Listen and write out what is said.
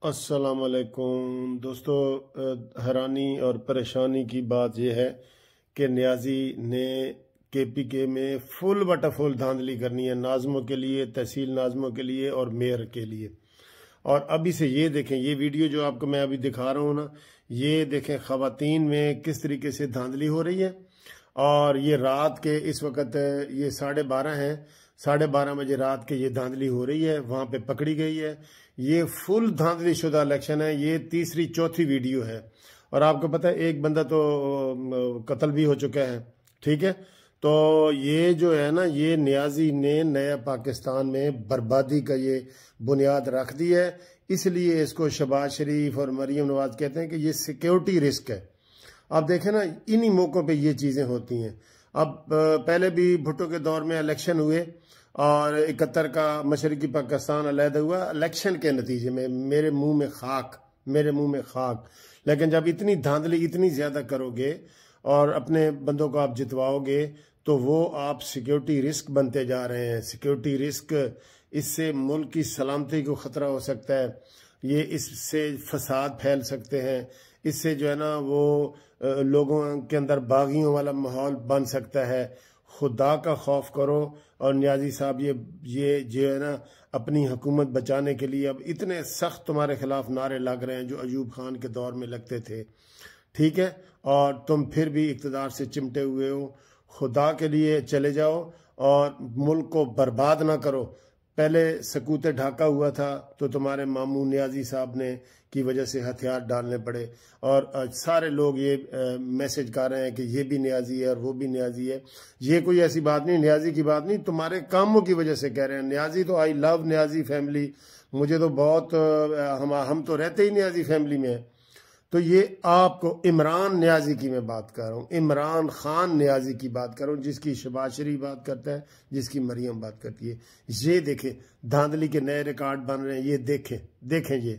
السلام علیکم دوستو، حیرانی اور پریشانی کی بات یہ ہے کہ نیازی نے کے پی کے میں فل بٹا فل دھاندلی کرنی ہے ناظموں کے لیے، تحصیل ناظموں کے لیے اور میئر کے لیے۔ اور ابھی سے یہ دیکھیں، یہ ویڈیو جو آپ کو میں ابھی دکھا رہا ہوں نا، یہ دیکھیں خواتین میں کس طریقے سے دھاندلی ہو رہی ہے۔ اور یہ رات کے اس وقت یہ 12:30 ہیں، 12:30 بجے رات کے یہ دھاندلی ہو رہی ہے، وہاں پہ پکڑی گئی ہے۔ یہ فل دھاندلی شدہ الیکشن ہے، یہ تیسری چوتھی ویڈیو ہے۔ اور آپ کو پتہ ہے ایک بندہ تو قتل بھی ہو چکا ہے، ٹھیک ہے۔ تو یہ جو ہے نا، یہ نیازی نے نیا پاکستان میں بربادی کا یہ بنیاد رکھ دی ہے، اس لیے اس کو شہباز شریف اور مریم نواز کہتے ہیں کہ یہ سیکیورٹی رسک ہے۔ آپ دیکھیں نا، انہی موقعوں پہ یہ چیزیں ہوتی ہیں۔ اب پہلے بھی بھٹو کے دور میں الیکشن ہوئے اور 71 کا مشرقی پاکستان علیحدہ ہوا الیکشن کے نتیجے میں، میرے منہ میں خاک۔ لیکن جب اتنی دھاندلی اتنی زیادہ کرو گے اور اپنے بندوں کو آپ جتواؤ گے تو وہ آپ سیکیورٹی رسک بنتے جا رہے ہیں۔ سیکیورٹی رسک، اس سے ملک کی سلامتی کو خطرہ ہو سکتا ہے، یہ اس سے فساد پھیل سکتے ہیں، اس سے جو ہے نا وہ لوگوں کے اندر باغیوں والا ماحول بن سکتا ہے۔ خدا کا خوف کرو۔ اور نیازی صاحب یہ جو ہے نا اپنی حکومت بچانے کے لیے اب اتنے سخت تمہارے خلاف نعرے لگ رہے ہیں جو ایوب خان کے دور میں لگتے تھے، ٹھیک ہے۔ اور تم پھر بھی اقتدار سے چمٹے ہوئے ہو، خدا کے لیے چلے جاؤ اور ملک کو برباد نہ کرو۔ پہلے سکوت ڈھاکہ ہوا تھا تو تمہارے ماموں نیازی صاحب نے کی وجہ سے ہتھیار ڈالنے پڑے، اور سارے لوگ یہ میسج کر رہے ہیں کہ یہ بھی نیازی ہے اور وہ بھی نیازی ہے۔ یہ کوئی ایسی بات نہیں، نیازی کی بات نہیں، تمہارے کاموں کی وجہ سے کہہ رہے ہیں۔ نیازی تو آئی لو نیازی فیملی، مجھے تو بہت ہم تو رہتے ہی نیازی فیملی میں ہیں۔ تو یہ آپ کو عمران نیازی کی میں بات کر رہا ہوں، عمران خان نیازی کی بات کر رہا ہوں، جس کی شہباز شریف بات کرتا ہے، جس کی مریم بات کرتی ہے۔ یہ دیکھیں دھاندلی کے نئے ریکارڈ بن رہے ہیں، یہ دیکھیں یہ